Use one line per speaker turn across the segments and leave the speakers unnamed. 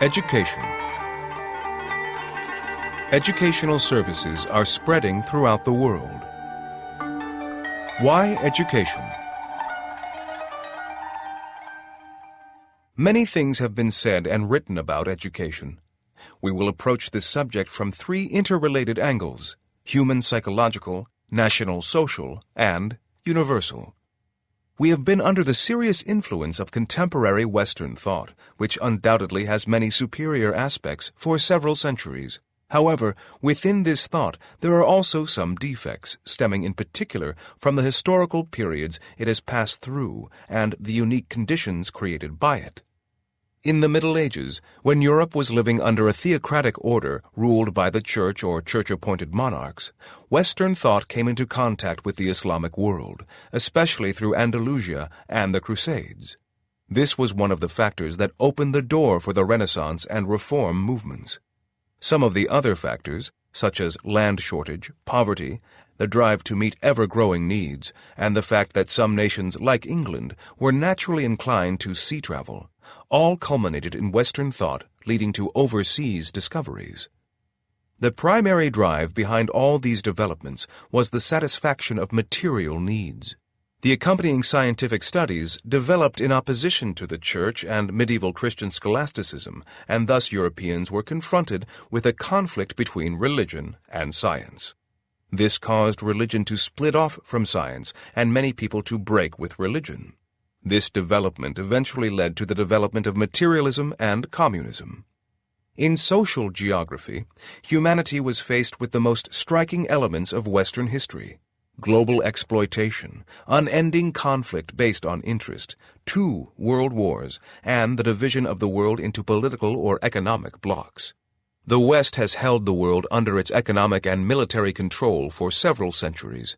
Education. Educational services are spreading throughout the world. Why education? Many things have been said and written about education. We will approach this subject from three interrelated angles: human psychological, national social, and universal. We have been under the serious influence of contemporary Western thought, which undoubtedly has many superior aspects, for several centuries. However, within this thought there are also some defects, stemming in particular from the historical periods it has passed through and the unique conditions created by it. In the Middle Ages, when Europe was living under a theocratic order ruled by the church or church-appointed monarchs, Western thought came into contact with the Islamic world, especially through Andalusia and the Crusades. This was one of the factors that opened the door for the Renaissance and Reform movements. Some of the other factors, such as land shortage, poverty, the drive to meet ever-growing needs, and the fact that some nations, like England, were naturally inclined to sea travel, all culminated in Western thought, leading to overseas discoveries. The primary drive behind all these developments was the satisfaction of material needs. The accompanying scientific studies developed in opposition to the Church and medieval Christian scholasticism, and thus Europeans were confronted with a conflict between religion and science. This caused religion to split off from science and many people to break with religion. This development eventually led to the development of materialism and communism. In social geography, humanity was faced with the most striking elements of Western history: global exploitation, unending conflict based on interest, 2 world wars, and the division of the world into political or economic blocs. The West has held the world under its economic and military control for several centuries.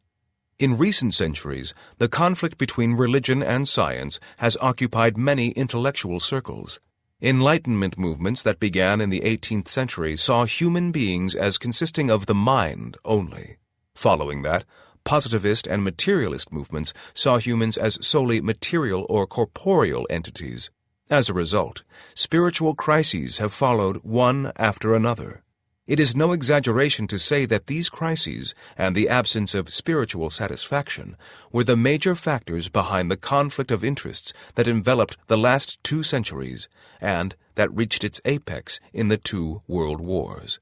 In recent centuries, the conflict between religion and science has occupied many intellectual circles. Enlightenment movements that began in the 18th century saw human beings as consisting of the mind only. Following that, positivist and materialist movements saw humans as solely material or corporeal entities. As a result, spiritual crises have followed one after another. It is no exaggeration to say that these crises and the absence of spiritual satisfaction were the major factors behind the conflict of interests that enveloped the last 2 centuries and that reached its apex in the 2 world wars.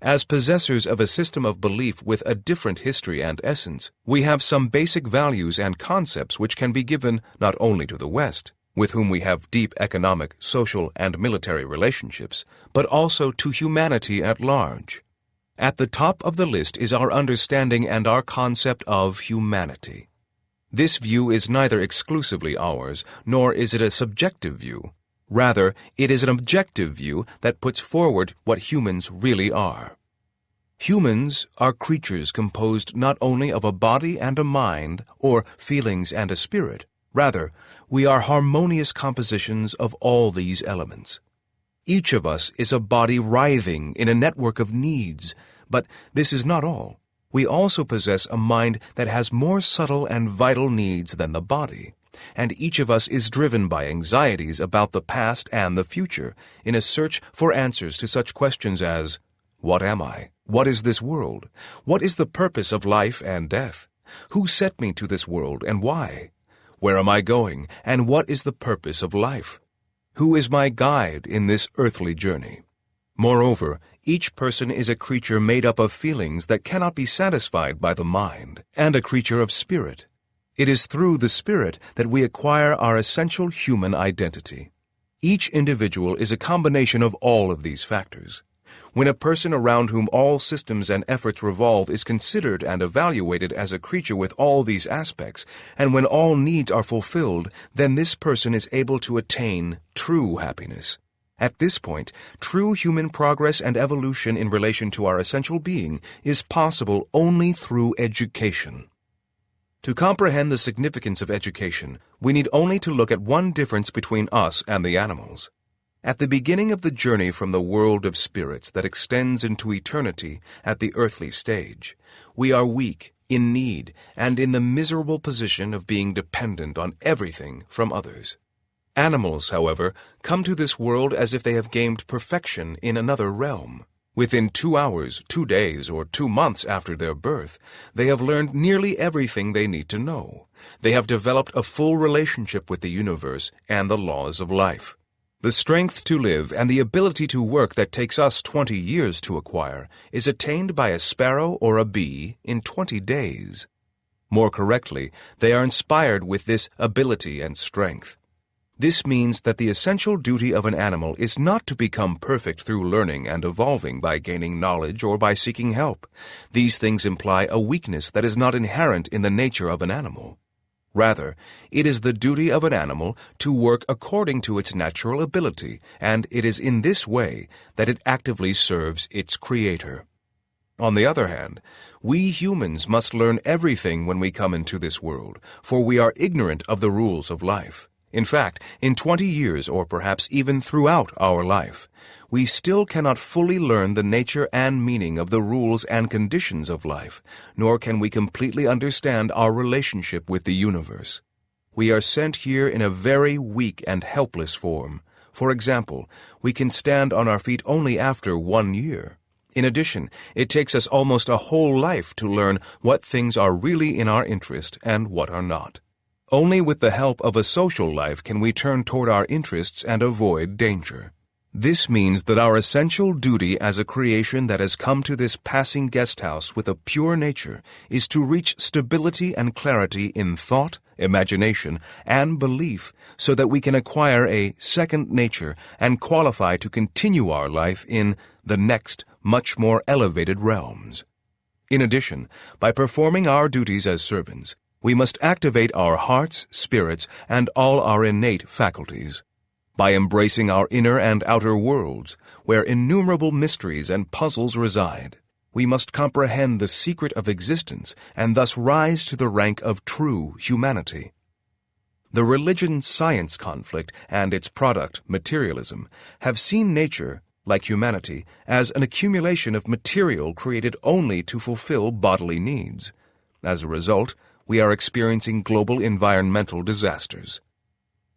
As possessors of a system of belief with a different history and essence, we have some basic values and concepts which can be given not only to the West, with whom we have deep economic, social, and military relationships, but also to humanity at large. At the top of the list is our understanding and our concept of humanity. This view is neither exclusively ours, nor is it a subjective view. Rather, it is an objective view that puts forward what humans really are. Humans are creatures composed not only of a body and a mind, or feelings and a spirit. Rather, we are harmonious compositions of all these elements. Each of us is a body writhing in a network of needs, but this is not all. We also possess a mind that has more subtle and vital needs than the body, and each of us is driven by anxieties about the past and the future in a search for answers to such questions as: what am I? What is this world? What is the purpose of life and death? Who sent me to this world and why? Where am I going, and what is the purpose of life? Who is my guide in this earthly journey? Moreover, each person is a creature made up of feelings that cannot be satisfied by the mind, and a creature of spirit. It is through the spirit that we acquire our essential human identity. Each individual is a combination of all of these factors. When a person around whom all systems and efforts revolve is considered and evaluated as a creature with all these aspects, and when all needs are fulfilled, then this person is able to attain true happiness. At this point, true human progress and evolution in relation to our essential being is possible only through education. To comprehend the significance of education, we need only to look at one difference between us and the animals. At the beginning of the journey from the world of spirits that extends into eternity at the earthly stage, we are weak, in need, and in the miserable position of being dependent on everything from others. Animals, however, come to this world as if they have gained perfection in another realm. Within 2 hours, 2 days, or 2 months after their birth, they have learned nearly everything they need to know. They have developed a full relationship with the universe and the laws of life. The strength to live and the ability to work that takes us 20 years to acquire is attained by a sparrow or a bee in 20 days. More correctly, they are inspired with this ability and strength. This means that the essential duty of an animal is not to become perfect through learning and evolving by gaining knowledge or by seeking help. These things imply a weakness that is not inherent in the nature of an animal. Rather, it is the duty of an animal to work according to its natural ability, and it is in this way that it actively serves its creator. On the other hand, we humans must learn everything when we come into this world, for we are ignorant of the rules of life. In fact, in 20 years, or perhaps even throughout our life, we still cannot fully learn the nature and meaning of the rules and conditions of life, nor can we completely understand our relationship with the universe. We are sent here in a very weak and helpless form. For example, we can stand on our feet only after 1 year. In addition, it takes us almost a whole life to learn what things are really in our interest and what are not. Only with the help of a social life can we turn toward our interests and avoid danger. This means that our essential duty as a creation that has come to this passing guest house with a pure nature is to reach stability and clarity in thought, imagination, and belief so that we can acquire a second nature and qualify to continue our life in the next, much more elevated realms. In addition, by performing our duties as servants, we must activate our hearts, spirits, and all our innate faculties. By embracing our inner and outer worlds, where innumerable mysteries and puzzles reside, we must comprehend the secret of existence and thus rise to the rank of true humanity. The religion-science conflict and its product, materialism, have seen nature, like humanity, as an accumulation of material created only to fulfill bodily needs. As a result, we are experiencing global environmental disasters.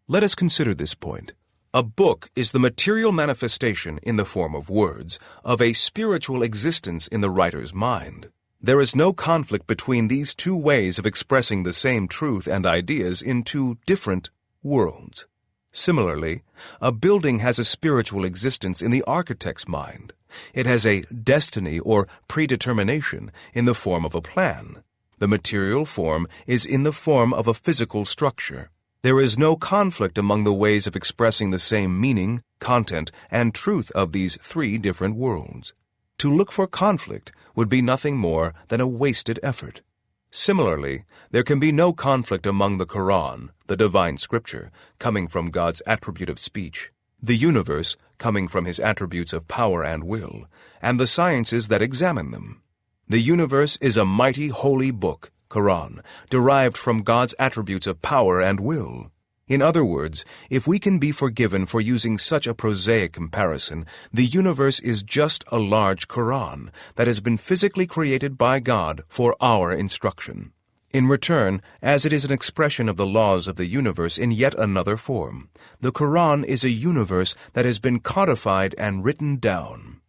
Let us consider this point. A book is the material manifestation, in the form of words, of a spiritual existence in the writer's mind. There is no conflict between these two ways of expressing the same truth and ideas in two different worlds. Similarly, a building has a spiritual existence in the architect's mind. It has a destiny or predetermination in the form of a plan. The material form is in the form of a physical structure. There is no conflict among the ways of expressing the same meaning, content, and truth of these three different worlds. To look for conflict would be nothing more than a wasted effort. Similarly, there can be no conflict among the Quran, the divine scripture, coming from God's attribute of speech, the universe, coming from his attributes of power and will, and the sciences that examine them. The universe is a mighty holy book, Quran, derived from God's attributes of power and will. In other words, if we can be forgiven for using such a prosaic comparison, the universe is just a large Quran that has been physically created by God for our instruction. In return, as it is an expression of the laws of the universe in yet another form, the Quran is a universe that has been codified and written down.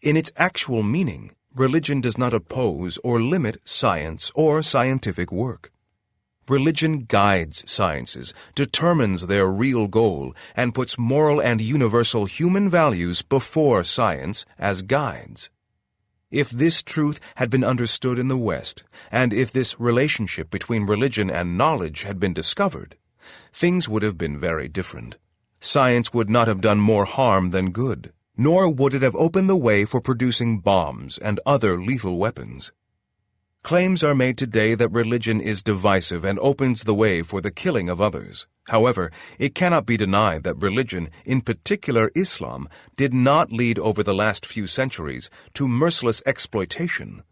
In its actual meaning, religion does not oppose or limit science or scientific work. Religion guides sciences, determines their real goal, and puts moral and universal human values before science as guides. If this truth had been understood in the West, and if this relationship between religion and knowledge had been discovered, things would have been very different. Science would not have done more harm than good, nor would it have opened the way for producing bombs and other lethal weapons. Claims are made today that religion is divisive and opens the way for the killing of others. However, it cannot be denied that religion, in particular Islam, did not lead over the last few centuries to merciless exploitation.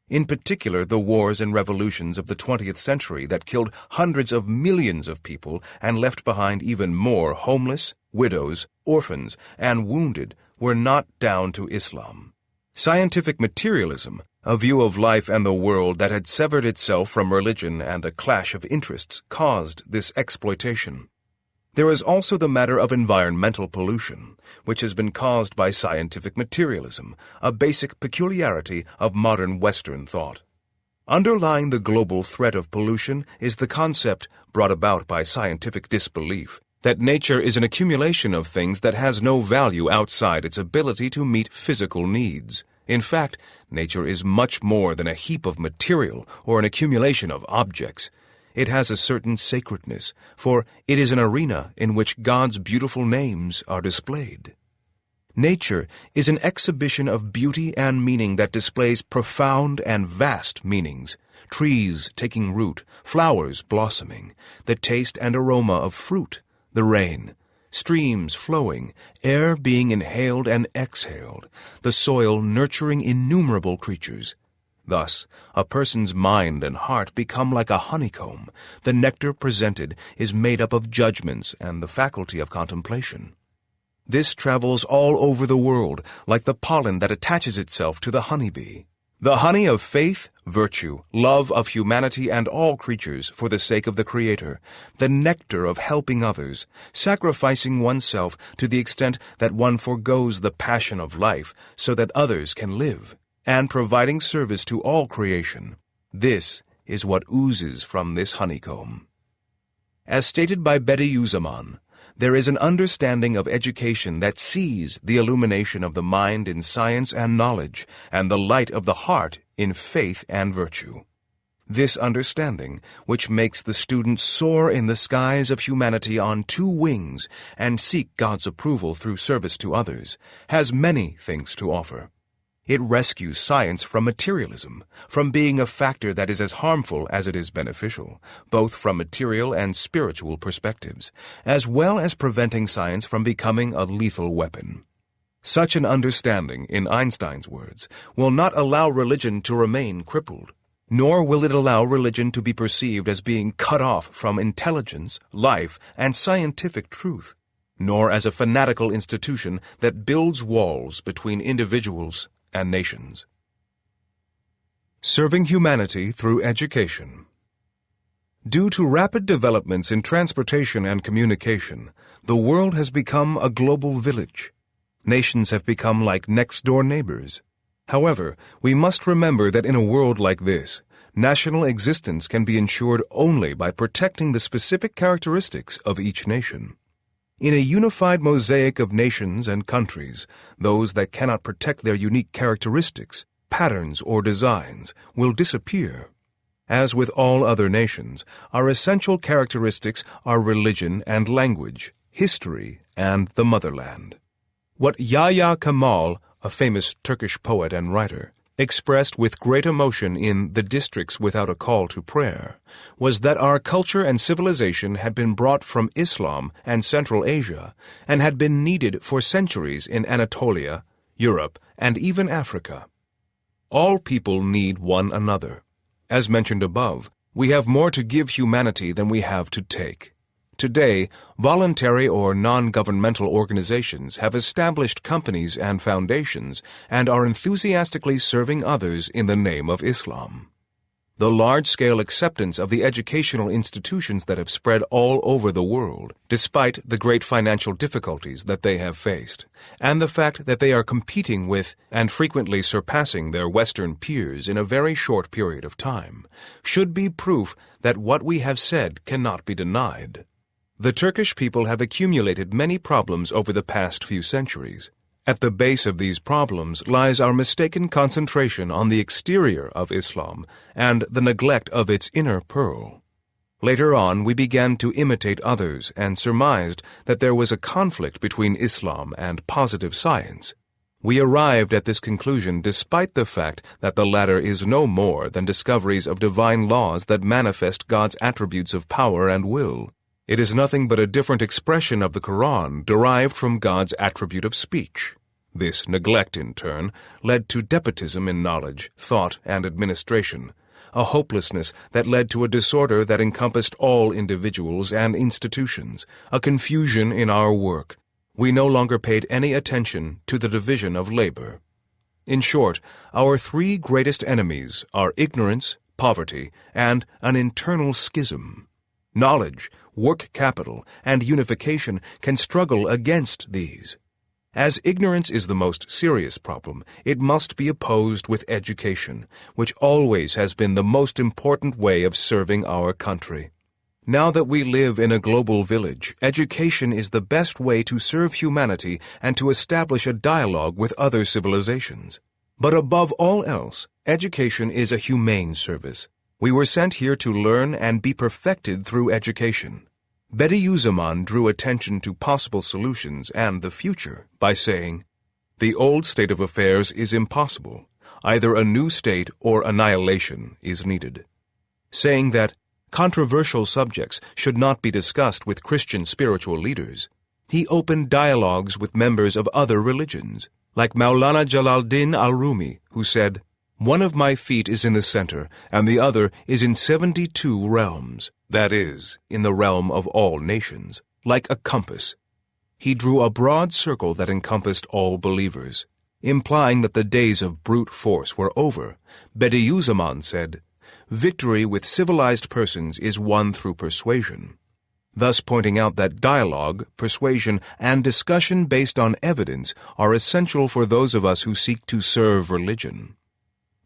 In particular, the wars and revolutions of the 20th century that killed hundreds of millions of people and left behind even more homeless, widows, orphans, and wounded were not down to Islam. Scientific materialism, a view of life and the world that had severed itself from religion and a clash of interests, caused this exploitation. There is also the matter of environmental pollution, which has been caused by scientific materialism, a basic peculiarity of modern Western thought. Underlying the global threat of pollution is the concept, brought about by scientific disbelief, that nature is an accumulation of things that has no value outside its ability to meet physical needs. In fact, nature is much more than a heap of material or an accumulation of objects. It has a certain sacredness, for it is an arena in which God's beautiful names are displayed. Nature is an exhibition of beauty and meaning that displays profound and vast meanings. Trees taking root, flowers blossoming, the taste and aroma of fruit, the rain, streams flowing, air being inhaled and exhaled, the soil nurturing innumerable creatures. Thus, a person's mind and heart become like a honeycomb. The nectar presented is made up of judgments and the faculty of contemplation. This travels all over the world, like the pollen that attaches itself to the honeybee. The honey of faith, virtue, love of humanity and all creatures for the sake of the Creator, the nectar of helping others, sacrificing oneself to the extent that one forgoes the passion of life so that others can live, and providing service to all creation. This is what oozes from this honeycomb. As stated by Bediüzzaman, there is an understanding of education that sees the illumination of the mind in science and knowledge, and the light of the heart in faith and virtue. This understanding, which makes the student soar in the skies of humanity on two wings and seek God's approval through service to others, has many things to offer. It rescues science from materialism, from being a factor that is as harmful as it is beneficial, both from material and spiritual perspectives, as well as preventing science from becoming a lethal weapon. Such an understanding, in Einstein's words, will not allow religion to remain crippled, nor will it allow religion to be perceived as being cut off from intelligence, life, and scientific truth, nor as a fanatical institution that builds walls between individuals and nations. Serving humanity through education. Due to rapid developments in transportation and communication, the world has become a global village. Nations have become like next-door neighbors. However, we must remember that in a world like this, national existence can be ensured only by protecting the specific characteristics of each nation. In a unified mosaic of nations and countries, those that cannot protect their unique characteristics, patterns, or designs will disappear. As with all other nations, our essential characteristics are religion and language, history, and the motherland. What Yahya Kemal, a famous Turkish poet and writer, expressed with great emotion in The Districts Without a Call to Prayer, was that our culture and civilization had been brought from Islam and Central Asia and had been needed for centuries in Anatolia, Europe, and even Africa. All people need one another. As mentioned above, we have more to give humanity than we have to take. Today, voluntary or non-governmental organizations have established companies and foundations and are enthusiastically serving others in the name of Islam. The large-scale acceptance of the educational institutions that have spread all over the world, despite the great financial difficulties that they have faced, and the fact that they are competing with and frequently surpassing their Western peers in a very short period of time, should be proof that what we have said cannot be denied. The Turkish people have accumulated many problems over the past few centuries. At the base of these problems lies our mistaken concentration on the exterior of Islam and the neglect of its inner pearl. Later on, we began to imitate others and surmised that there was a conflict between Islam and positive science. We arrived at this conclusion despite the fact that the latter is no more than discoveries of divine laws that manifest God's attributes of power and will. It is nothing but a different expression of the Quran derived from God's attribute of speech. This neglect, in turn, led to despotism in knowledge, thought, and administration, a hopelessness that led to a disorder that encompassed all individuals and institutions, a confusion in our work. We no longer paid any attention to the division of labor. In short, our three greatest enemies are ignorance, poverty, and an internal schism. Knowledge, work capital, and unification can struggle against these. As ignorance is the most serious problem, it must be opposed with education, which always has been the most important way of serving our country. Now that we live in a global village, education is the best way to serve humanity and to establish a dialogue with other civilizations. But above all else, education is a humane service. We were sent here to learn and be perfected through education. Bediüzzaman drew attention to possible solutions and the future by saying, "The old state of affairs is impossible. Either a new state or annihilation is needed," saying that controversial subjects should not be discussed with Christian spiritual leaders. He opened dialogues with members of other religions, like Maulana Jalaluddin al-Rumi, who said, "One of my feet is in the center, and the other is in 72 realms, that is, in the realm of all nations, like a compass." He drew a broad circle that encompassed all believers, implying that the days of brute force were over. Bediüzzaman said, "Victory with civilized persons is won through persuasion," thus pointing out that dialogue, persuasion, and discussion based on evidence are essential for those of us who seek to serve religion.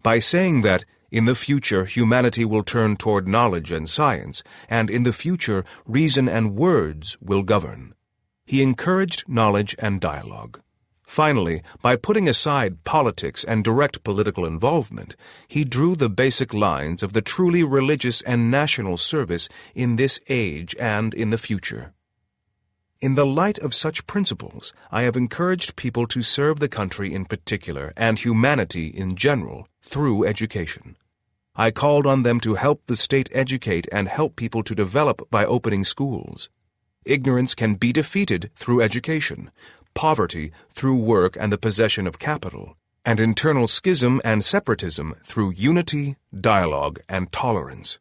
By saying that, in the future humanity will turn toward knowledge and science, and in the future reason and words will govern, he encouraged knowledge and dialogue. Finally, by putting aside politics and direct political involvement, he drew the basic lines of the truly religious and national service in this age and in the future. In the light of such principles, I have encouraged people to serve the country in particular and humanity in general through education. I called on them to help the state educate and help people to develop by opening schools. Ignorance can be defeated through education, poverty through work and the possession of capital, and internal schism and separatism through unity, dialogue, and tolerance.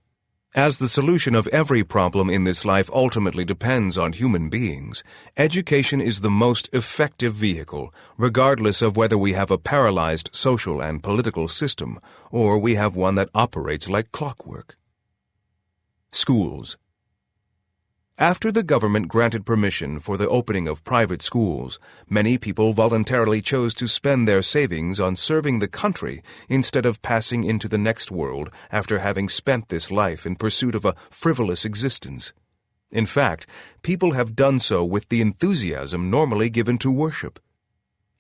As the solution of every problem in this life ultimately depends on human beings, education is the most effective vehicle, regardless of whether we have a paralyzed social and political system or we have one that operates like clockwork. Schools. After the government granted permission for the opening of private schools, many people voluntarily chose to spend their savings on serving the country instead of passing into the next world after having spent this life in pursuit of a frivolous existence. In fact, people have done so with the enthusiasm normally given to worship.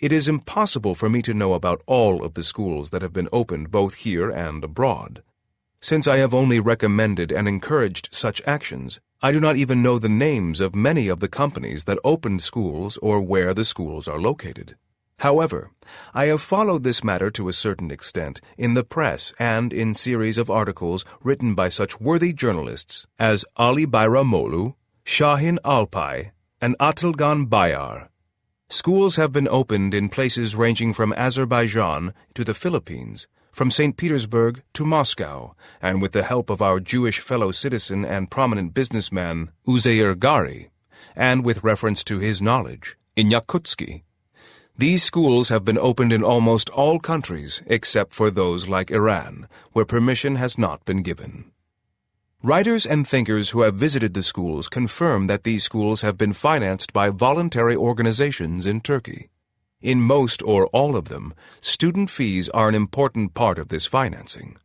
It is impossible for me to know about all of the schools that have been opened both here and abroad. Since I have only recommended and encouraged such actions, I do not even know the names of many of the companies that opened schools or where the schools are located. However, I have followed this matter to a certain extent in the press and in series of articles written by such worthy journalists as Ali Bayramoglu, Şahin Alpay, and Atılgan Bayar. Schools have been opened in places ranging from Azerbaijan to the Philippines, from St. Petersburg to Moscow, and with the help of our Jewish fellow citizen and prominent businessman Uzeyir Gari, and with reference to his knowledge, in Yakutsk. These schools have been opened in almost all countries except for those like Iran, where permission has not been given. Writers and thinkers who have visited the schools confirm that these schools have been financed by voluntary organizations in Turkey. In most or all of them, student fees are an important part of this financing.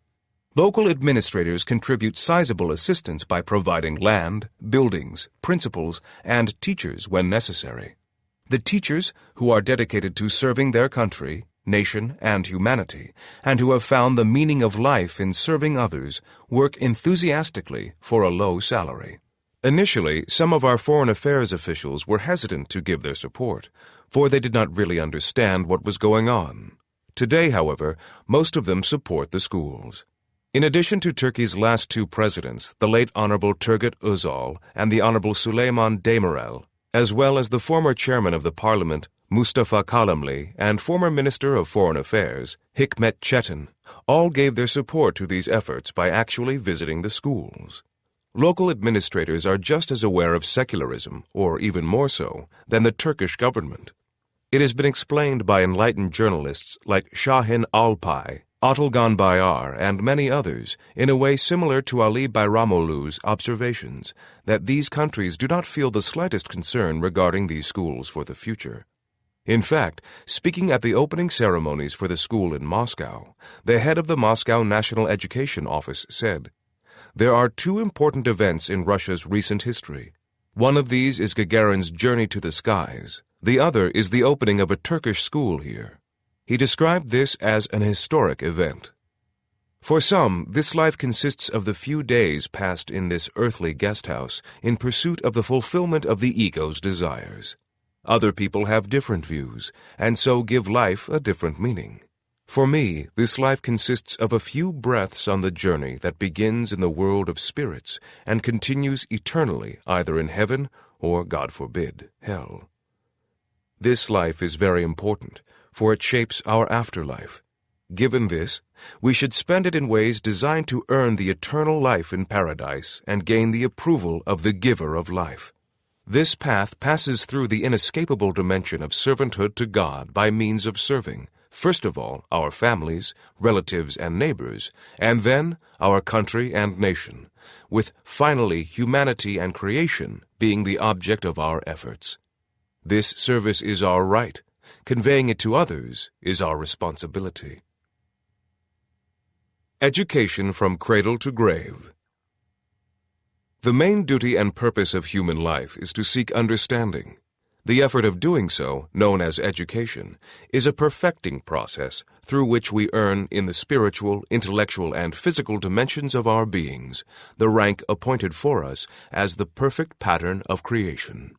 Local administrators contribute sizable assistance by providing land, buildings, principals, and teachers when necessary. The teachers, who are dedicated to serving their country, nation, and humanity, and who have found the meaning of life in serving others, work enthusiastically for a low salary. Initially, some of our foreign affairs officials were hesitant to give their support, for they did not really understand what was going on. Today, however, most of them support the schools. In addition to Turkey's last two presidents, the late Honorable Turgut Özal and the Honorable Süleyman Demirel, as well as the former chairman of the parliament, Mustafa Kalemli, and former Minister of Foreign Affairs, Hikmet Çetin, all gave their support to these efforts by actually visiting the schools. Local administrators are just as aware of secularism, or even more so, than the Turkish government. It has been explained by enlightened journalists like Şahin Alpay AHBÂR-I and many others, in a way similar to Ali Bayramolu's observations, that these countries do not feel the slightest concern regarding these schools for the future. In fact, speaking at the opening ceremonies for the school in Moscow, the head of the Moscow National Education Office said, "There are two important events in Russia's recent history. One of these is Gagarin's journey to the skies. The other is the opening of a Turkish school here." He described this as an historic event. For some, this life consists of the few days passed in this earthly guest house in pursuit of the fulfillment of the ego's desires. Other people have different views, and so give life a different meaning. For me, this life consists of a few breaths on the journey that begins in the world of spirits and continues eternally either in heaven or, God forbid, hell. This life is very important, for it shapes our afterlife. Given this, we should spend it in ways designed to earn the eternal life in paradise and gain the approval of the giver of life. This path passes through the inescapable dimension of servanthood to God by means of serving, first of all, our families, relatives, and neighbors, and then our country and nation, with finally humanity and creation being the object of our efforts. This service is our right. Conveying it to others is our responsibility. Education from cradle to grave. The main duty and purpose of human life is to seek understanding. The effort of doing so, known as education, is a perfecting process through which we earn in the spiritual, intellectual, and physical dimensions of our beings the rank appointed for us as the perfect pattern of creation.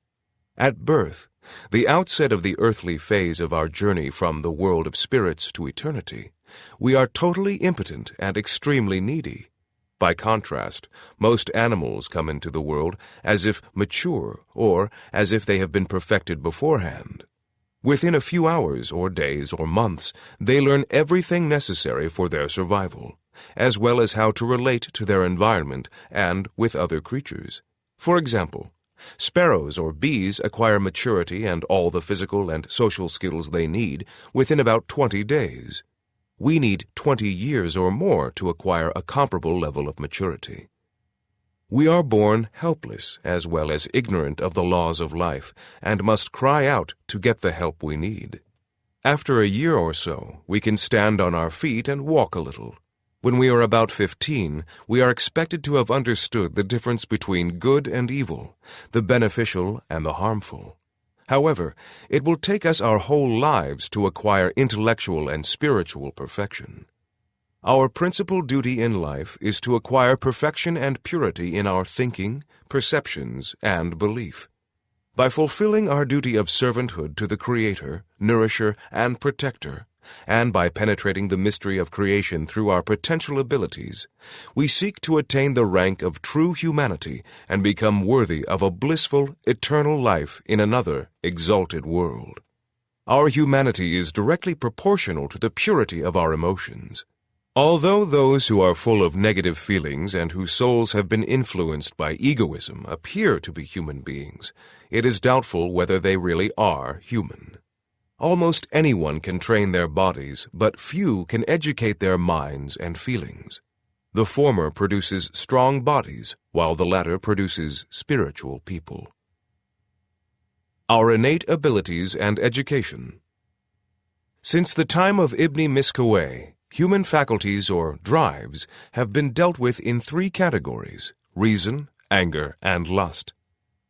At birth, the outset of the earthly phase of our journey from the world of spirits to eternity, we are totally impotent and extremely needy. By contrast, most animals come into the world as if mature or as if they have been perfected beforehand. Within a few hours or days or months, they learn everything necessary for their survival, as well as how to relate to their environment and with other creatures. For example, sparrows or bees acquire maturity and all the physical and social skills they need within about 20 days. We need 20 years or more to acquire a comparable level of maturity. We are born helpless as well as ignorant of the laws of life and must cry out to get the help we need. After a year or so, we can stand on our feet and walk a little. When we are about 15, we are expected to have understood the difference between good and evil, the beneficial and the harmful. However, it will take us our whole lives to acquire intellectual and spiritual perfection. Our principal duty in life is to acquire perfection and purity in our thinking, perceptions, and belief. By fulfilling our duty of servanthood to the Creator, Nourisher, and Protector, and by penetrating the mystery of creation through our potential abilities, we seek to attain the rank of true humanity and become worthy of a blissful, eternal life in another exalted world. Our humanity is directly proportional to the purity of our emotions. Although those who are full of negative feelings and whose souls have been influenced by egoism appear to be human beings, it is doubtful whether they really are human. Almost anyone can train their bodies, but few can educate their minds and feelings. The former produces strong bodies, while the latter produces spiritual people. Our innate abilities and education. Since the time of Ibn Miskawayh, human faculties or drives have been dealt with in 3 categories: reason, anger, and lust.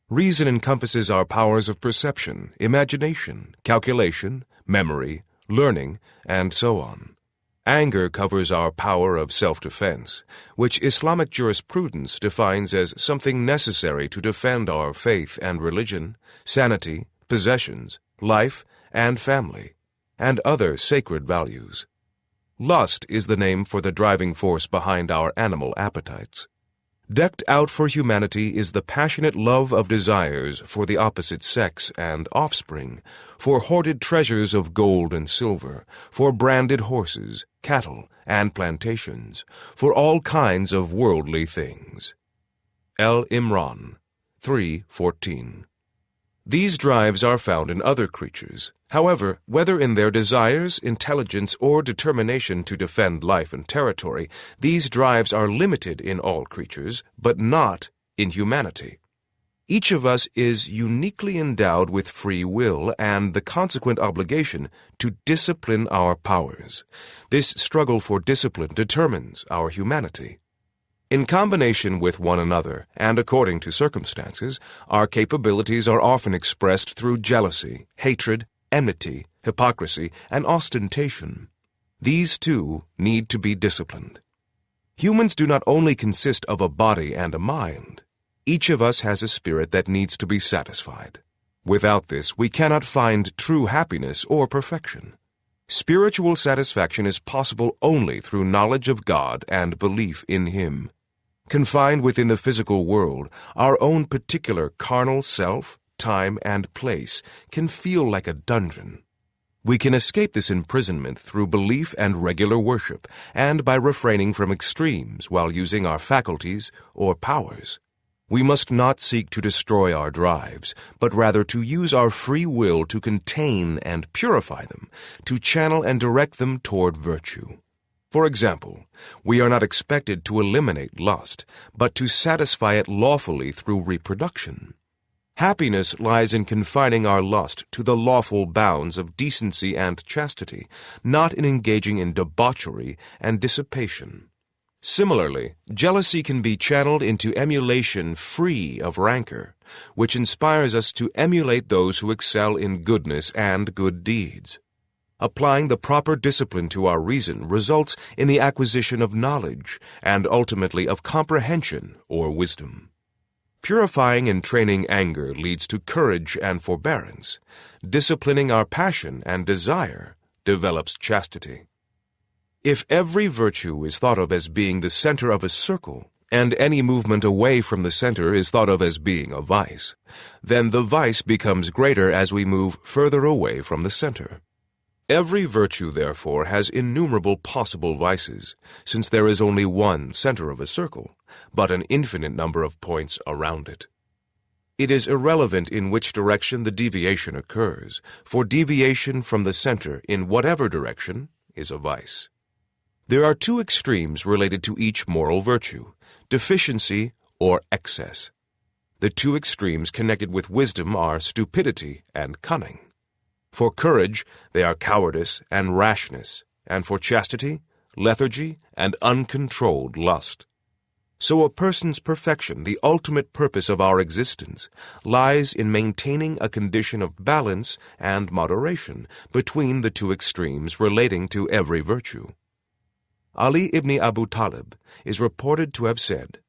Reason encompasses our powers of perception, imagination, calculation, memory, learning, and so on. Anger covers our power of self-defense, which Islamic jurisprudence defines as something necessary to defend our faith and religion, sanity, possessions, life, and family, and other sacred values. Lust is the name for the driving force behind our animal appetites. Decked out for humanity is the passionate love of desires for the opposite sex and offspring, for hoarded treasures of gold and silver, for branded horses, cattle, and plantations, for all kinds of worldly things. Al Imran 3:14. These drives are found in other creatures. However, whether in their desires, intelligence, or determination to defend life and territory, these drives are limited in all creatures, but not in humanity. Each of us is uniquely endowed with free will and the consequent obligation to discipline our powers. This struggle for discipline determines our humanity. In combination with one another, and according to circumstances, our capabilities are often expressed through jealousy, hatred, enmity, hypocrisy, and ostentation. These too need to be disciplined. Humans do not only consist of a body and a mind. Each of us has a spirit that needs to be satisfied. Without this, we cannot find true happiness or perfection. Spiritual satisfaction is possible only through knowledge of God and belief in Him. Confined within the physical world, our own particular carnal self, time, and place can feel like a dungeon. We can escape this imprisonment through belief and regular worship, and by refraining from extremes while using our faculties or powers. We must not seek to destroy our drives, but rather to use our free will to contain and purify them, to channel and direct them toward virtue. For example, we are not expected to eliminate lust, but to satisfy it lawfully through reproduction. Happiness lies in confining our lust to the lawful bounds of decency and chastity, not in engaging in debauchery and dissipation. Similarly, jealousy can be channeled into emulation free of rancor, which inspires us to emulate those who excel in goodness and good deeds. Applying the proper discipline to our reason results in the acquisition of knowledge and ultimately of comprehension or wisdom. Purifying and training anger leads to courage and forbearance. Disciplining our passion and desire develops chastity. If every virtue is thought of as being the center of a circle, and any movement away from the center is thought of as being a vice, then the vice becomes greater as we move further away from the center. Every virtue, therefore, has innumerable possible vices, since there is only one center of a circle, but an infinite number of points around it. It is irrelevant in which direction the deviation occurs, for deviation from the center in whatever direction is a vice. There are two extremes related to each moral virtue, deficiency or excess. The two extremes connected with wisdom are stupidity and cunning. For courage, they are cowardice and rashness, and for chastity, lethargy and uncontrolled lust. So a person's perfection, the ultimate purpose of our existence, lies in maintaining a condition of balance and moderation between the two extremes relating to every virtue. Ali ibn Abu Talib is reported to have said,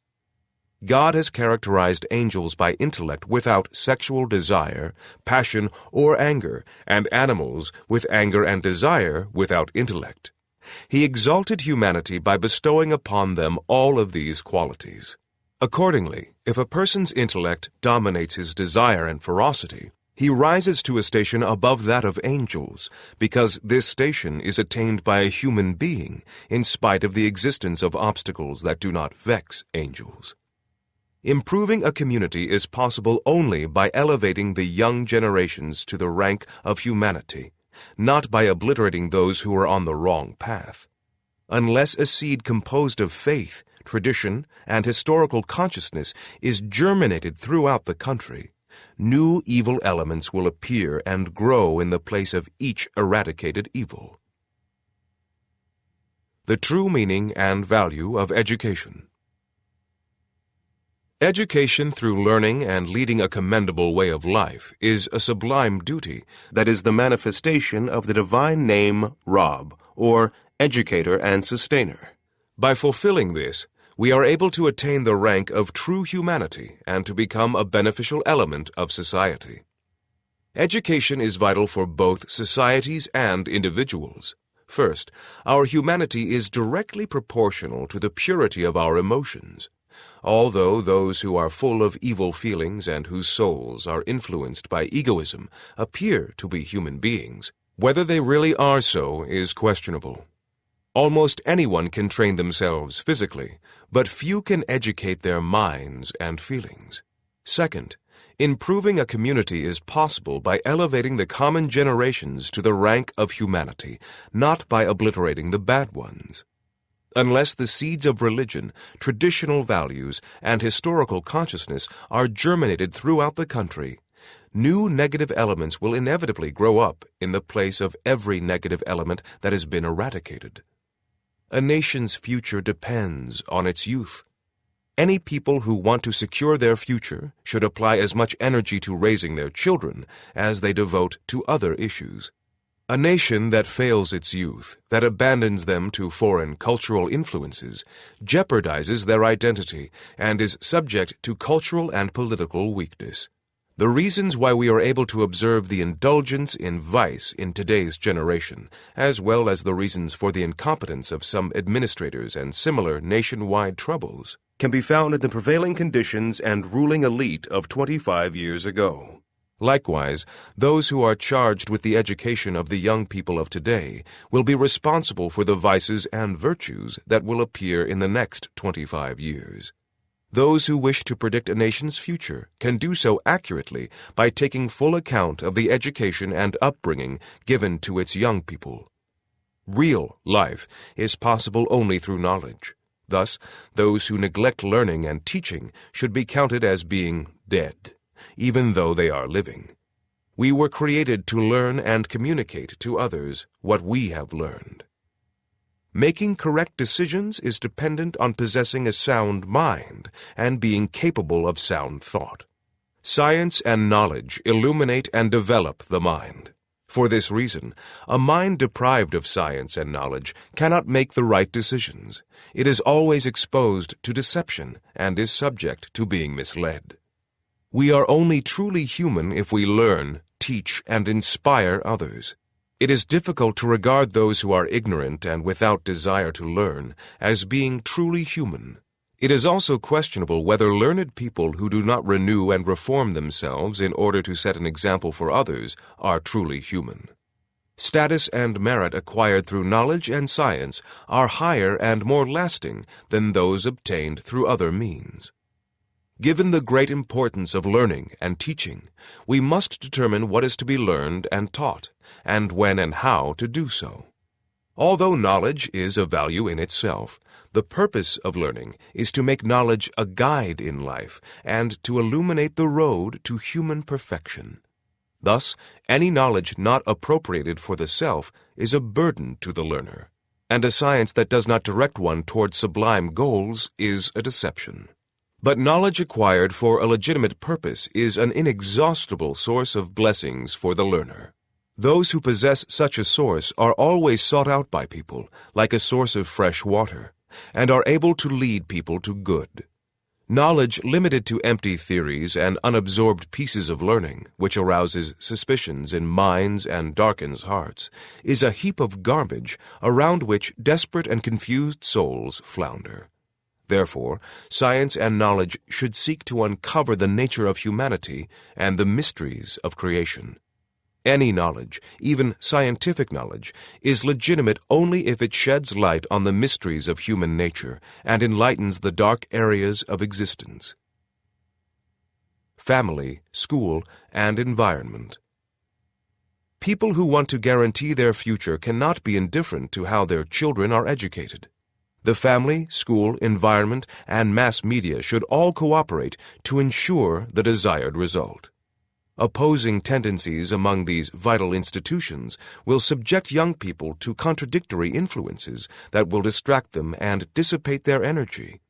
God has characterized angels by intellect without sexual desire, passion, or anger, and animals with anger and desire without intellect. He exalted humanity by bestowing upon them all of these qualities. Accordingly, if a person's intellect dominates his desire and ferocity, he rises to a station above that of angels, because this station is attained by a human being in spite of the existence of obstacles that do not vex angels. Improving a community is possible only by elevating the young generations to the rank of humanity, not by obliterating those who are on the wrong path. Unless a seed composed of faith, tradition, and historical consciousness is germinated throughout the country, new evil elements will appear and grow in the place of each eradicated evil. The true meaning and value of education. Education through learning and leading a commendable way of life is a sublime duty that is the manifestation of the divine name Rab, or educator and sustainer. By fulfilling this, we are able to attain the rank of true humanity and to become a beneficial element of society. Education is vital for both societies and individuals. First, our humanity is directly proportional to the purity of our emotions. Although those who are full of evil feelings and whose souls are influenced by egoism appear to be human beings, whether they really are so is questionable. Almost anyone can train themselves physically, but few can educate their minds and feelings. Second, Improving a community is possible by elevating the common generations to the rank of humanity, not by obliterating the bad ones. Unless the seeds of religion, traditional values, and historical consciousness are germinated throughout the country, new negative elements will inevitably grow up in the place of every negative element that has been eradicated. A nation's future depends on its youth. Any people who want to secure their future should apply as much energy to raising their children as they devote to other issues. A nation that fails its youth, that abandons them to foreign cultural influences, jeopardizes their identity and is subject to cultural and political weakness. The reasons why we are able to observe the indulgence in vice in today's generation, as well as the reasons for the incompetence of some administrators and similar nationwide troubles, can be found in the prevailing conditions and ruling elite of 25 years ago. Likewise, those who are charged with the education of the young people of today will be responsible for the vices and virtues that will appear in the next 25 years. Those who wish to predict a nation's future can do so accurately by taking full account of the education and upbringing given to its young people. Real life is possible only through knowledge. Thus, those who neglect learning and teaching should be counted as being dead, even though they are living. We were created to learn and communicate to others what we have learned. Making correct decisions is dependent on possessing a sound mind and being capable of sound thought. Science and knowledge illuminate and develop the mind. For this reason, a mind deprived of science and knowledge cannot make the right decisions. It is always exposed to deception and is subject to being misled. We are only truly human if we learn, teach, and inspire others. It is difficult to regard those who are ignorant and without desire to learn as being truly human. It is also questionable whether learned people who do not renew and reform themselves in order to set an example for others are truly human. Status and merit acquired through knowledge and science are higher and more lasting than those obtained through other means. Given the great importance of learning and teaching, we must determine what is to be learned and taught, and when and how to do so. Although knowledge is of value in itself, the purpose of learning is to make knowledge a guide in life and to illuminate the road to human perfection. Thus, any knowledge not appropriated for the self is a burden to the learner, and a science that does not direct one toward sublime goals is a deception. But knowledge acquired for a legitimate purpose is an inexhaustible source of blessings for the learner. Those who possess such a source are always sought out by people, like a source of fresh water, and are able to lead people to good. Knowledge limited to empty theories and unabsorbed pieces of learning, which arouses suspicions in minds and darkens hearts, is a heap of garbage around which desperate and confused souls flounder. Therefore, science and knowledge should seek to uncover the nature of humanity and the mysteries of creation. Any knowledge, even scientific knowledge, is legitimate only if it sheds light on the mysteries of human nature and enlightens the dark areas of existence. Family, school, and environment. People who want to guarantee their future cannot be indifferent to how their children are educated. The family, school, environment, and mass media should all cooperate to ensure the desired result. Opposing tendencies among these vital institutions will subject young people to contradictory influences that will distract them and dissipate their energy.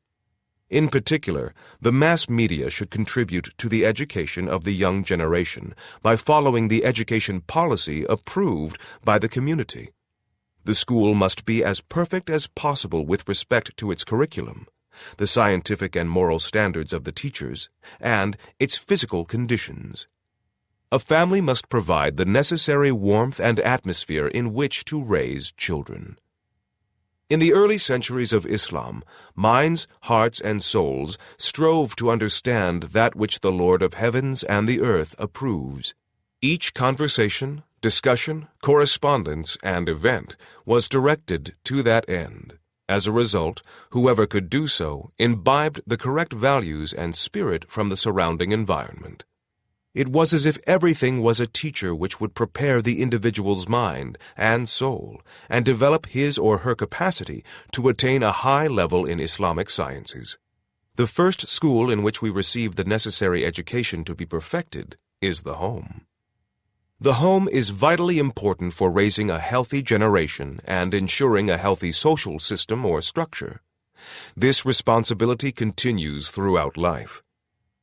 In particular, the mass media should contribute to the education of the young generation by following the education policy approved by the community. The school must be as perfect as possible with respect to its curriculum, the scientific and moral standards of the teachers, and its physical conditions. A family must provide the necessary warmth and atmosphere in which to raise children. In the early centuries of Islam, minds, hearts, and souls strove to understand that which the Lord of heavens and the earth approves. Each conversation, discussion, correspondence, and event was directed to that end. As a result, whoever could do so imbibed the correct values and spirit from the surrounding environment. It was as if everything was a teacher which would prepare the individual's mind and soul and develop his or her capacity to attain a high level in Islamic sciences. The first school in which we receive the necessary education to be perfected is the home. The home is vitally important for raising a healthy generation and ensuring a healthy social system or structure. This responsibility continues throughout life.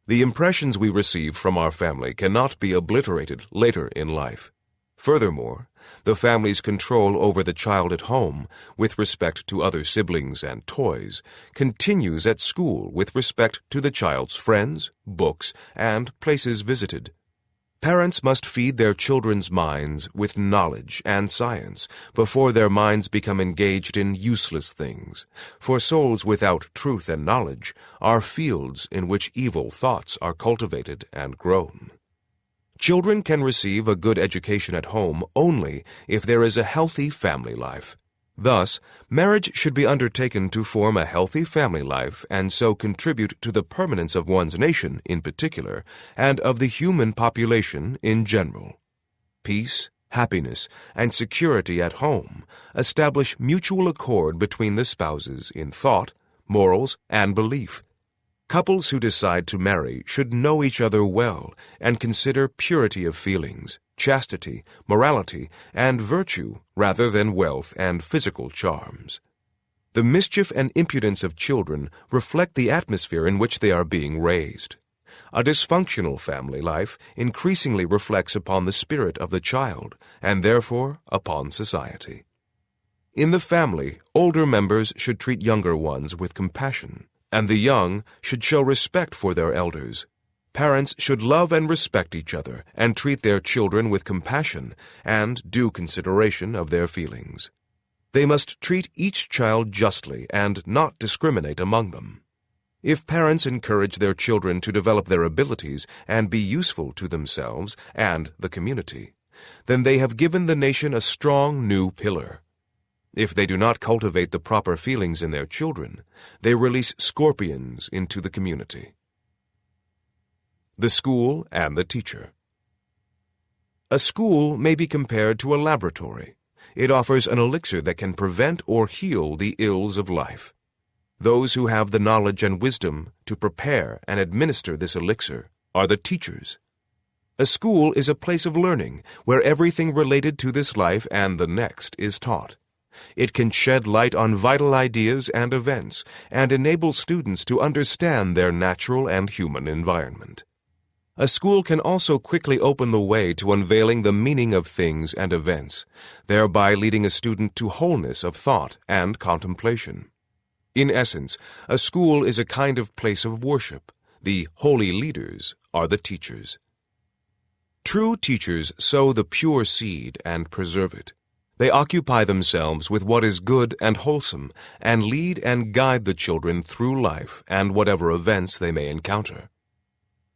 The impressions we receive from our family cannot be obliterated later in life. Furthermore, the family's control over the child at home with respect to other siblings and toys continues at school with respect to the child's friends, books, and places visited. Parents must feed their children's minds with knowledge and science before their minds become engaged in useless things, for souls without truth and knowledge are fields in which evil thoughts are cultivated and grown. Children can receive a good education at home only if there is a healthy family life. Thus, marriage should be undertaken to form a healthy family life and so contribute to the permanence of one's nation in particular and of the human population in general. Peace, happiness, and security at home establish mutual accord between the spouses in thought, morals, and belief. Couples who decide to marry should know each other well and consider purity of feelings, chastity, morality, and virtue rather than wealth and physical charms. The mischief and impudence of children reflect the atmosphere in which they are being raised. A dysfunctional family life increasingly reflects upon the spirit of the child and therefore upon society. In the family, older members should treat younger ones with compassion, and the young should show respect for their elders. Parents should love and respect each other and treat their children with compassion and due consideration of their feelings. They must treat each child justly and not discriminate among them. If parents encourage their children to develop their abilities and be useful to themselves and the community, then they have given the nation a strong new pillar. If they do not cultivate the proper feelings in their children, they release scorpions into the community. The school and the teacher. A school may be compared to a laboratory. It offers an elixir that can prevent or heal the ills of life. Those who have the knowledge and wisdom to prepare and administer this elixir are the teachers. A school is a place of learning where everything related to this life and the next is taught. It can shed light on vital ideas and events and enable students to understand their natural and human environment. A school can also quickly open the way to unveiling the meaning of things and events, thereby leading a student to wholeness of thought and contemplation. In essence, a school is a kind of place of worship. The holy leaders are the teachers. True teachers sow the pure seed and preserve it. They occupy themselves with what is good and wholesome and lead and guide the children through life and whatever events they may encounter.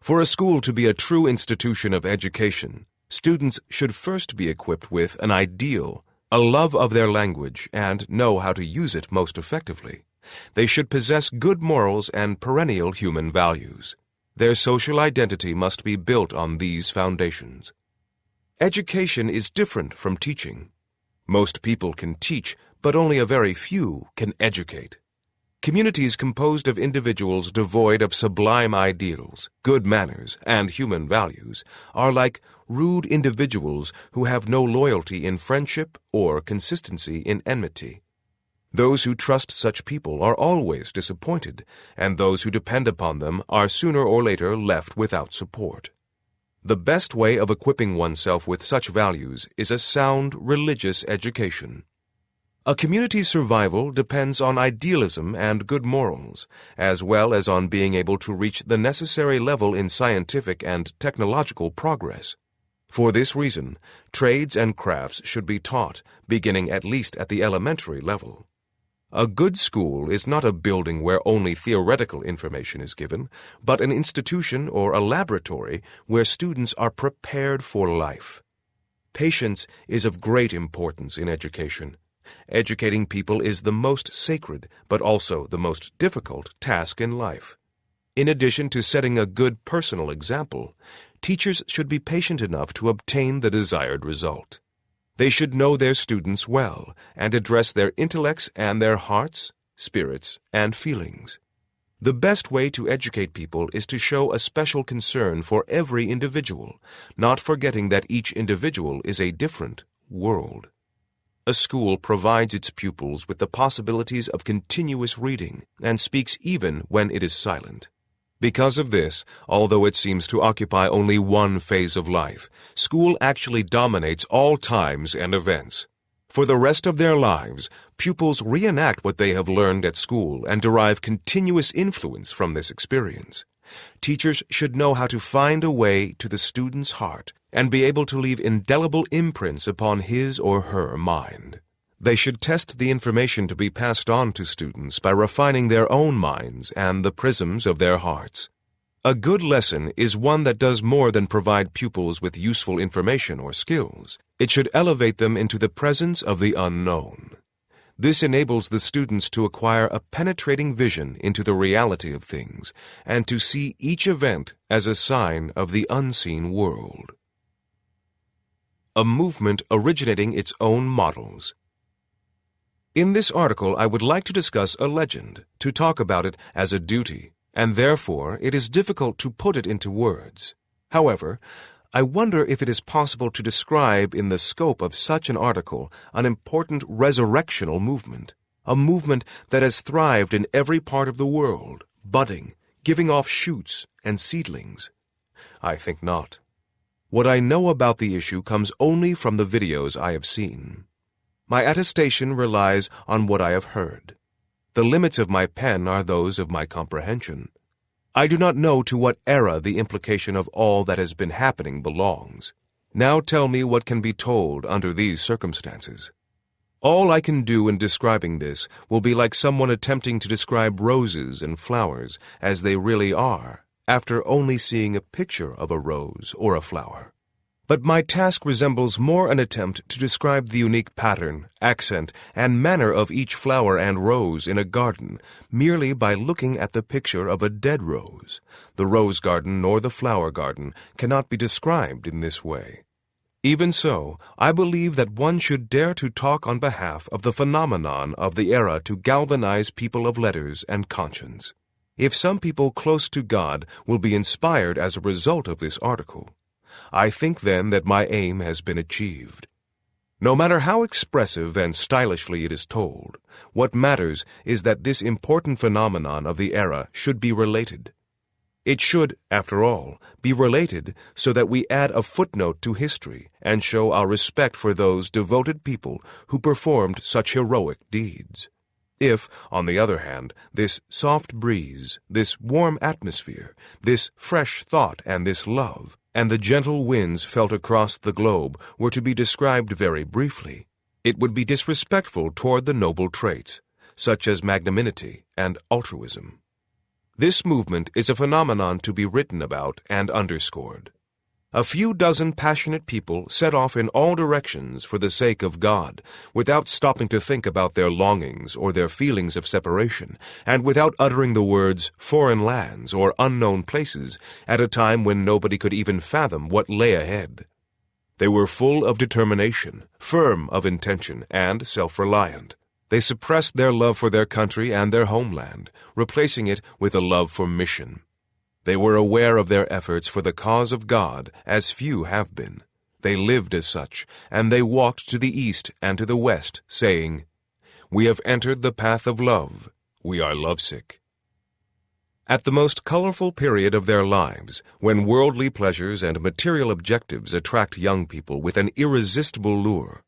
For a school to be a true institution of education, students should first be equipped with an ideal, a love of their language, and know how to use it most effectively. They should possess good morals and perennial human values. Their social identity must be built on these foundations. Education is different from teaching. Most people can teach, but only a very few can educate. Communities composed of individuals devoid of sublime ideals, good manners, and human values are like rude individuals who have no loyalty in friendship or consistency in enmity. Those who trust such people are always disappointed, and those who depend upon them are sooner or later left without support. The best way of equipping oneself with such values is a sound religious education. A community's survival depends on idealism and good morals, as well as on being able to reach the necessary level in scientific and technological progress. For this reason, trades and crafts should be taught, beginning at least at the elementary level. A good school is not a building where only theoretical information is given, but an institution or a laboratory where students are prepared for life. Patience is of great importance in education. Educating people is the most sacred, but also the most difficult task in life. In addition to setting a good personal example, teachers should be patient enough to obtain the desired result. They should know their students well and address their intellects and their hearts, spirits, and feelings. The best way to educate people is to show a special concern for every individual, not forgetting that each individual is a different world. A school provides its pupils with the possibilities of continuous reading and speaks even when it is silent. Because of this, although it seems to occupy only one phase of life, school actually dominates all times and events. For the rest of their lives, pupils reenact what they have learned at school and derive continuous influence from this experience. Teachers should know how to find a way to the student's heart and be able to leave indelible imprints upon his or her mind. They should test the information to be passed on to students by refining their own minds and the prisms of their hearts. A good lesson is one that does more than provide pupils with useful information or skills. It should elevate them into the presence of the unknown. This enables the students to acquire a penetrating vision into the reality of things and to see each event as a sign of the unseen world. A movement originating its own models. In this article, I would like to discuss a legend, to talk about it as a duty, and therefore it is difficult to put it into words. However, I wonder if it is possible to describe in the scope of such an article an important resurrectional movement, a movement that has thrived in every part of the world, budding, giving off shoots and seedlings. I think not. What I know about the issue comes only from the videos I have seen. My attestation relies on what I have heard. The limits of my pen are those of my comprehension. I do not know to what era the implication of all that has been happening belongs. Now tell me what can be told under these circumstances. All I can do in describing this will be like someone attempting to describe roses and flowers as they really are, after only seeing a picture of a rose or a flower. But my task resembles more an attempt to describe the unique pattern, accent, and manner of each flower and rose in a garden merely by looking at the picture of a dead rose. The rose garden nor the flower garden cannot be described in this way. Even so, I believe that one should dare to talk on behalf of the phenomenon of the era to galvanize people of letters and conscience. If some people close to God will be inspired as a result of this article, I think then that my aim has been achieved. No matter how expressive and stylishly it is told, what matters is that this important phenomenon of the era should be related. It should, after all, be related so that we add a footnote to history and show our respect for those devoted people who performed such heroic deeds. If, on the other hand, this soft breeze, this warm atmosphere, this fresh thought and this love, and the gentle winds felt across the globe were to be described very briefly, it would be disrespectful toward the noble traits, such as magnanimity and altruism. This movement is a phenomenon to be written about and underscored. A few dozen passionate people set off in all directions for the sake of God, without stopping to think about their longings or their feelings of separation, and without uttering the words foreign lands or unknown places at a time when nobody could even fathom what lay ahead. They were full of determination, firm of intention, and self-reliant. They suppressed their love for their country and their homeland, replacing it with a love for mission. They were aware of their efforts for the cause of God as few have been. They lived as such, and they walked to the east and to the west, saying, "We have entered the path of love. We are lovesick." At the most colorful period of their lives, when worldly pleasures and material objectives attract young people with an irresistible lure,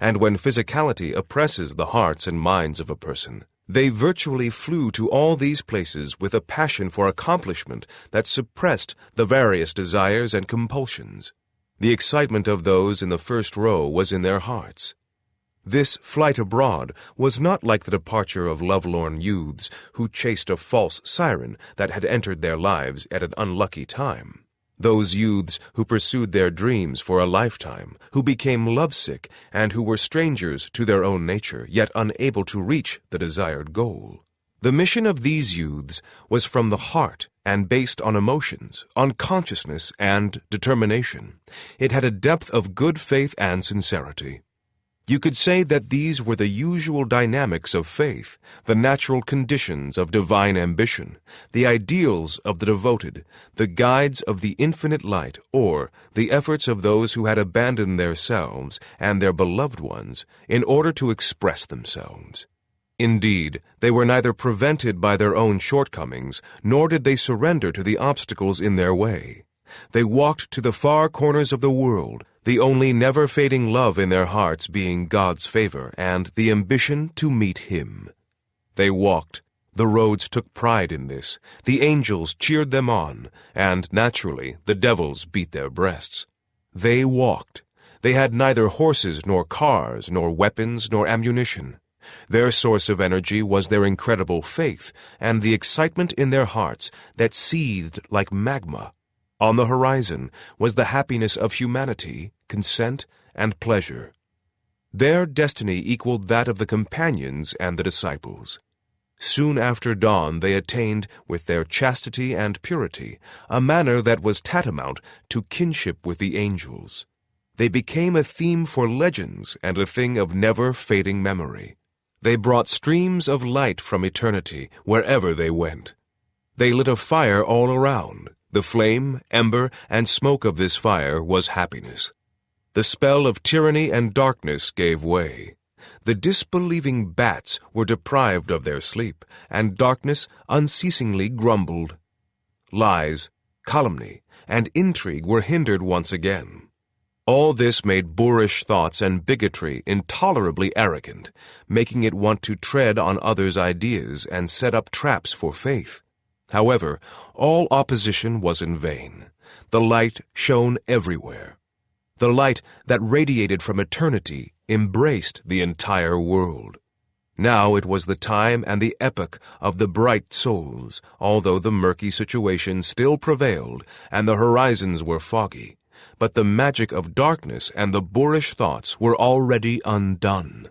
and when physicality oppresses the hearts and minds of a person, they virtually flew to all these places with a passion for accomplishment that suppressed the various desires and compulsions. The excitement of those in the first row was in their hearts. This flight abroad was not like the departure of lovelorn youths who chased a false siren that had entered their lives at an unlucky time. Those youths who pursued their dreams for a lifetime, who became lovesick, and who were strangers to their own nature, yet unable to reach the desired goal. The mission of these youths was from the heart and based on emotions, on consciousness, and determination. It had a depth of good faith and sincerity. You could say that these were the usual dynamics of faith, the natural conditions of divine ambition, the ideals of the devoted, the guides of the infinite light, or the efforts of those who had abandoned their selves and their beloved ones in order to express themselves. Indeed, they were neither prevented by their own shortcomings, nor did they surrender to the obstacles in their way. They walked to the far corners of the world, the only never-fading love in their hearts being God's favor and the ambition to meet Him. They walked. The roads took pride in this. The angels cheered them on, and, naturally, the devils beat their breasts. They walked. They had neither horses nor cars, nor weapons nor ammunition. Their source of energy was their incredible faith and the excitement in their hearts that seethed like magma. On the horizon was the happiness of humanity, consent, and pleasure. Their destiny equaled that of the companions and the disciples. Soon after dawn they attained, with their chastity and purity, a manner that was tantamount to kinship with the angels. They became a theme for legends and a thing of never-fading memory. They brought streams of light from eternity wherever they went. They lit a fire all around. The flame, ember, and smoke of this fire was happiness. The spell of tyranny and darkness gave way. The disbelieving bats were deprived of their sleep, and darkness unceasingly grumbled. Lies, calumny, and intrigue were hindered once again. All this made boorish thoughts and bigotry intolerably arrogant, making it want to tread on others' ideas and set up traps for faith. However, all opposition was in vain. The light shone everywhere. The light that radiated from eternity embraced the entire world. Now it was the time and the epoch of the bright souls, although the murky situation still prevailed and the horizons were foggy. But the magic of darkness and the boorish thoughts were already undone.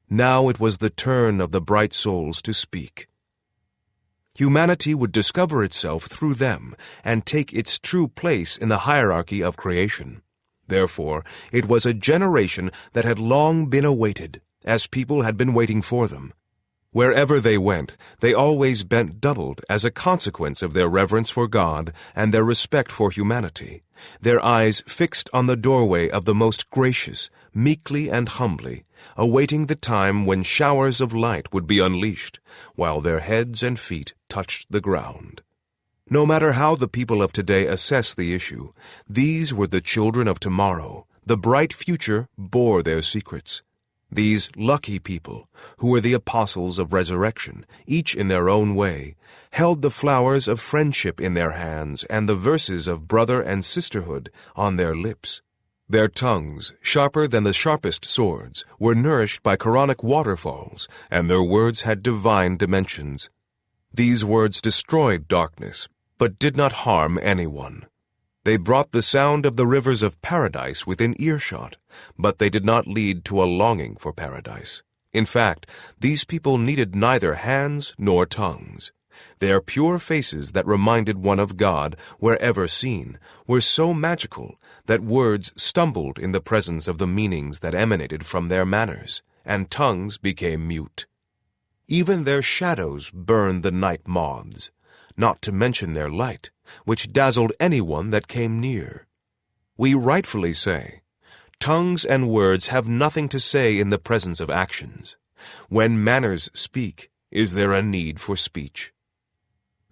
Now it was the turn of the bright souls to speak. Humanity would discover itself through them and take its true place in the hierarchy of creation. Therefore, it was a generation that had long been awaited, as people had been waiting for them. Wherever they went, they always bent doubled as a consequence of their reverence for God and their respect for humanity, their eyes fixed on the doorway of the most gracious, meekly and humbly, awaiting the time when showers of light would be unleashed, while their heads and feet touched the ground. No matter how the people of today assess the issue, these were the children of tomorrow. The bright future bore their secrets. These lucky people, who were the apostles of resurrection, each in their own way, held the flowers of friendship in their hands and the verses of brother and sisterhood on their lips. Their tongues, sharper than the sharpest swords, were nourished by Quranic waterfalls, and their words had divine dimensions. These words destroyed darkness, but did not harm anyone. They brought the sound of the rivers of paradise within earshot, but they did not lead to a longing for paradise. In fact, these people needed neither hands nor tongues. Their pure faces that reminded one of God wherever seen were so magical that words stumbled in the presence of the meanings that emanated from their manners, and tongues became mute. Even their shadows burned the night moths, not to mention their light, which dazzled anyone that came near. We rightfully say, tongues and words have nothing to say in the presence of actions. When manners speak, is there a need for speech?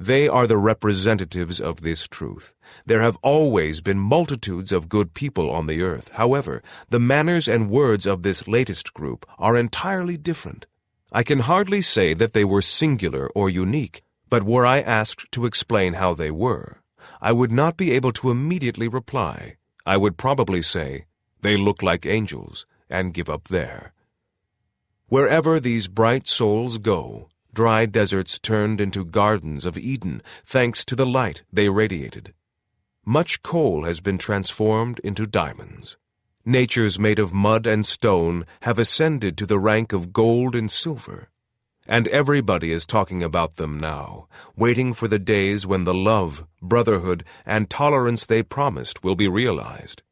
They are the representatives of this truth. There have always been multitudes of good people on the earth. However, the manners and words of this latest group are entirely different. I can hardly say that they were singular or unique, but were I asked to explain how they were, I would not be able to immediately reply. I would probably say, they look like angels, and give up there. Wherever these bright souls go, dry deserts turned into gardens of Eden thanks to the light they radiated. Much coal has been transformed into diamonds. Natures made of mud and stone have ascended to the rank of gold and silver. And everybody is talking about them now, waiting for the days when the love, brotherhood, and tolerance they promised will be realized.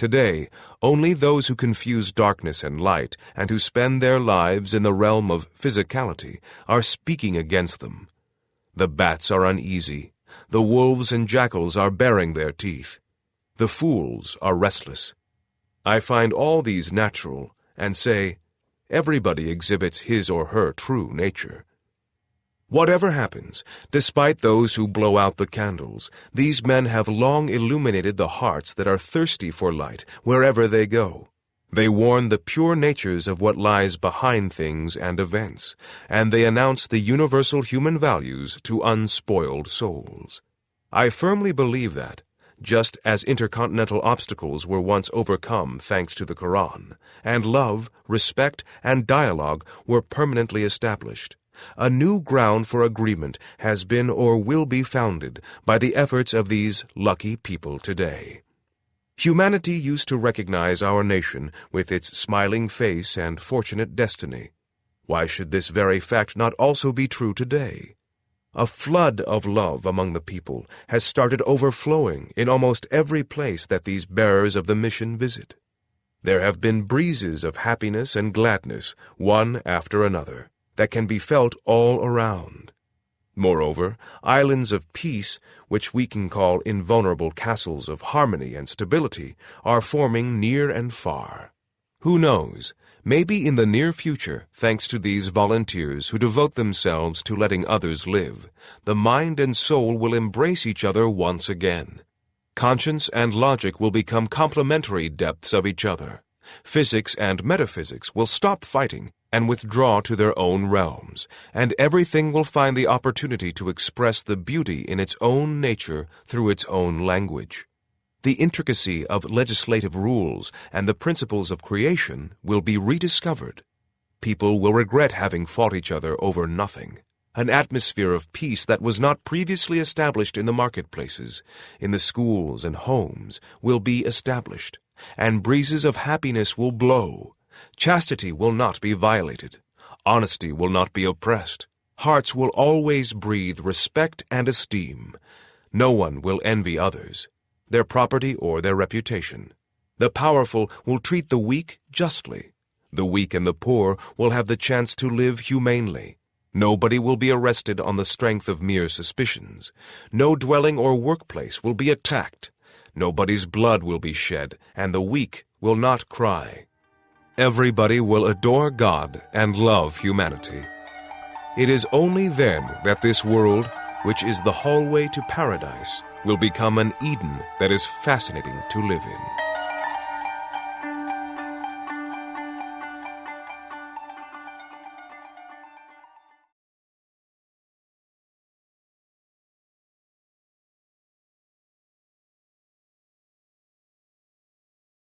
Today, only those who confuse darkness and light and who spend their lives in the realm of physicality are speaking against them. The bats are uneasy. The wolves and jackals are baring their teeth. The fools are restless. I find all these natural and say, everybody exhibits his or her true nature. Whatever happens, despite those who blow out the candles, these men have long illuminated the hearts that are thirsty for light wherever they go. They warn the pure natures of what lies behind things and events, and they announce the universal human values to unspoiled souls. I firmly believe that, just as intercontinental obstacles were once overcome thanks to the Quran, and love, respect, and dialogue were permanently established, a new ground for agreement has been or will be founded by the efforts of these lucky people today. Humanity used to recognize our nation with its smiling face and fortunate destiny. Why should this very fact not also be true today? A flood of love among the people has started overflowing in almost every place that these bearers of the mission visit. There have been breezes of happiness and gladness, one after another, that can be felt all around. Moreover, islands of peace, which we can call invulnerable castles of harmony and stability, are forming near and far. Who knows? Maybe in the near future, thanks to these volunteers who devote themselves to letting others live, the mind and soul will embrace each other once again. Conscience and logic will become complementary depths of each other. Physics and metaphysics will stop fighting and withdraw to their own realms, and everything will find the opportunity to express the beauty in its own nature through its own language. The intricacy of legislative rules and the principles of creation will be rediscovered. People will regret having fought each other over nothing. An atmosphere of peace that was not previously established in the marketplaces, in the schools and homes, will be established, and breezes of happiness will blow. Chastity will not be violated. Honesty will not be oppressed. Hearts will always breathe respect and esteem. No one will envy others, their property or their reputation. The powerful will treat the weak justly. The weak and the poor will have the chance to live humanely. Nobody will be arrested on the strength of mere suspicions. No dwelling or workplace will be attacked. Nobody's blood will be shed, and the weak will not cry. Everybody will adore God and love humanity. It is only then that this world, which is the hallway to paradise, will become an Eden that is fascinating to live in.